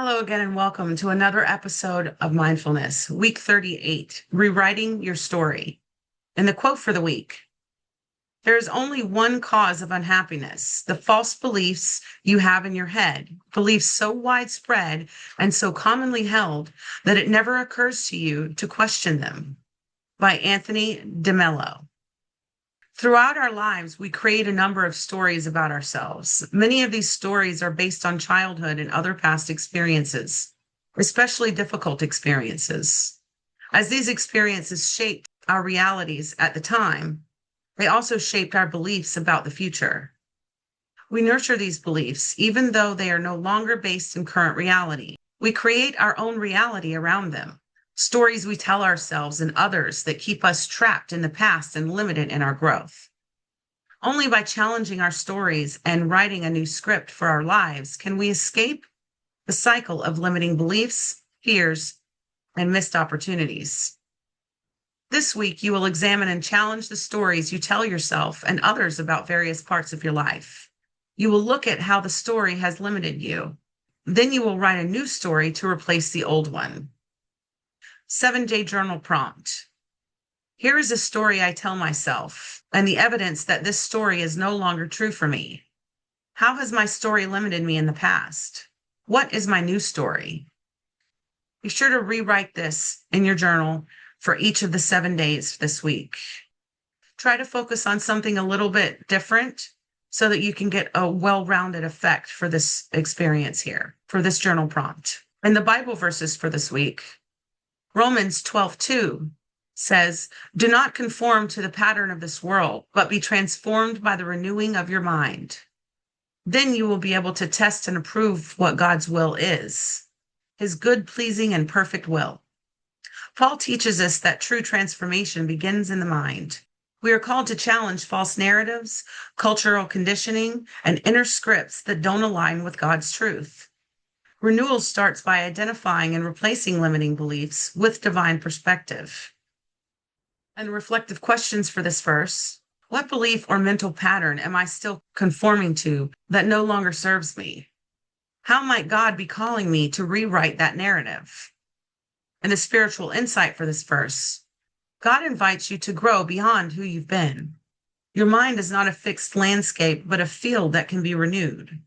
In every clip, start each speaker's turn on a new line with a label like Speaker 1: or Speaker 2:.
Speaker 1: Hello again, and welcome to another episode of Mindfulness, week 38, Rewriting Your Story. And the quote for the week: there is only one cause of unhappiness, the false beliefs you have in your head, beliefs so widespread and so commonly held that it never occurs to you to question them. By Anthony DeMello. Throughout our lives, we create a number of stories about ourselves. Many of these stories are based on childhood and other past experiences, especially difficult experiences. As these experiences shaped our realities at the time, they also shaped our beliefs about the future. We nurture these beliefs, even though they are no longer based in current reality. We create our own reality around them. Stories we tell ourselves and others that keep us trapped in the past and limited in our growth. Only by challenging our stories and writing a new script for our lives can we escape the cycle of limiting beliefs, fears, and missed opportunities. This week, you will examine and challenge the stories you tell yourself and others about various parts of your life. You will look at how the story has limited you. Then you will write a new story to replace the old one. 7-day journal prompt. Here is a story I tell myself, and the evidence that this story is no longer true for me. How has my story limited me in the past? What is my new story? Be sure to rewrite this in your journal for each of the 7 days this week. Try to focus on something a little bit different so that you can get a well-rounded effect for this experience here, for this journal prompt. And the Bible verses for this week: Romans 12:2 says, "Do not conform to the pattern of this world, but be transformed by the renewing of your mind. Then you will be able to test and approve what God's will is, his good, pleasing, and perfect will." Paul teaches us that true transformation begins in the mind. We are called to challenge false narratives, cultural conditioning, and inner scripts that don't align with God's truth. Renewal starts by identifying and replacing limiting beliefs with divine perspective. And reflective questions for this verse: what belief or mental pattern am I still conforming to that no longer serves me? How might God be calling me to rewrite that narrative? And the spiritual insight for this verse: God invites you to grow beyond who you've been. Your mind is not a fixed landscape, but a field that can be renewed.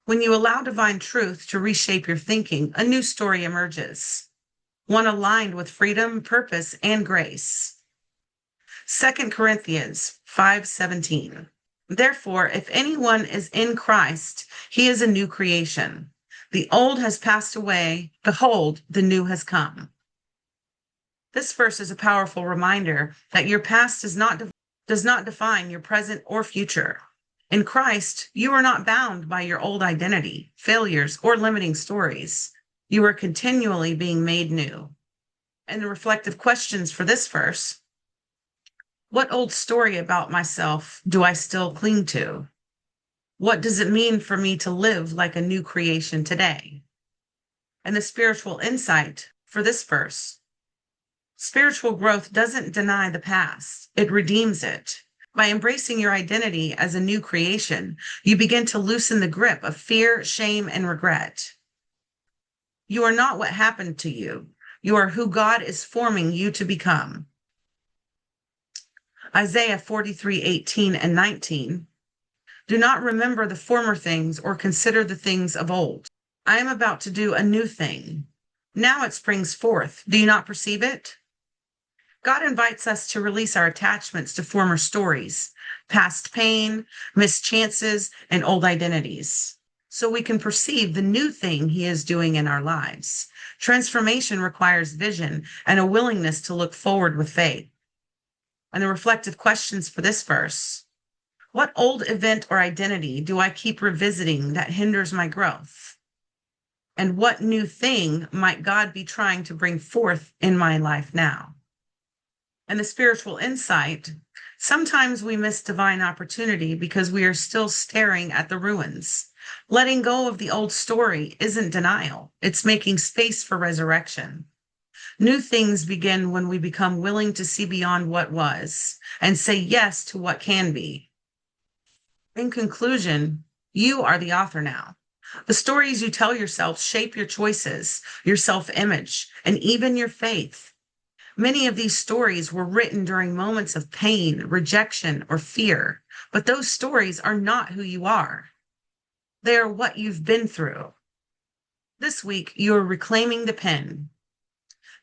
Speaker 1: When you allow divine truth to reshape your thinking, a new story emerges, one aligned with freedom, purpose, and grace. 2 Corinthians 5:17. Therefore, if anyone is in Christ, he is a new creation. The old has passed away. Behold, the new has come. This verse is a powerful reminder that your past does not define your present or future. In Christ, you are not bound by your old identity, failures, or limiting stories. You are continually being made new. And the reflective questions for this verse: what old story about myself do I still cling to? What does it mean for me to live like a new creation today? And the spiritual insight for this verse: spiritual growth doesn't deny the past, it redeems it. By embracing your identity as a new creation, you begin to loosen the grip of fear, shame, and regret. You are not what happened to you. You are who God is forming you to become. Isaiah 43:18 and 19. Do not remember the former things or consider the things of old. I am about to do a new thing. Now it springs forth. Do you not perceive it? God invites us to release our attachments to former stories, past pain, missed chances, and old identities, so we can perceive the new thing he is doing in our lives. Transformation requires vision and a willingness to look forward with faith. And the reflective questions for this verse: what old event or identity do I keep revisiting that hinders my growth? And what new thing might God be trying to bring forth in my life now? And the spiritual insight: sometimes we miss divine opportunity because we are still staring at the ruins. Letting go of the old story isn't denial. It's making space for resurrection. New things begin when we become willing to see beyond what was and say yes to what can be. In conclusion, you are the author now. The stories you tell yourself shape your choices, your self-image, and even your faith. Many of these stories were written during moments of pain, rejection, or fear, but those stories are not who you are. They are what you've been through. This week, you are reclaiming the pen.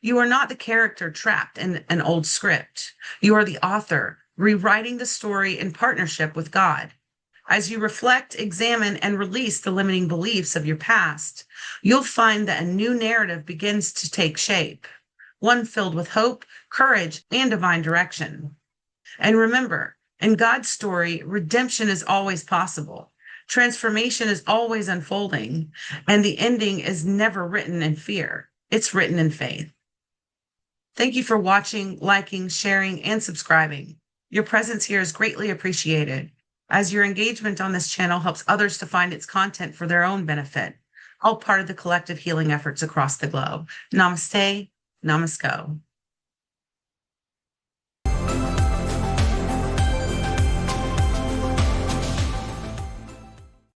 Speaker 1: You are not the character trapped in an old script. You are the author, rewriting the story in partnership with God. As you reflect, examine, and release the limiting beliefs of your past, you'll find that a new narrative begins to take shape, one filled with hope, courage, and divine direction. And remember, in God's story, redemption is always possible. Transformation is always unfolding, and the ending is never written in fear. It's written in faith. Thank you for watching, liking, sharing, and subscribing. Your presence here is greatly appreciated, as your engagement on this channel helps others to find its content for their own benefit, all part of the collective healing efforts across the globe. Namaste, namasko.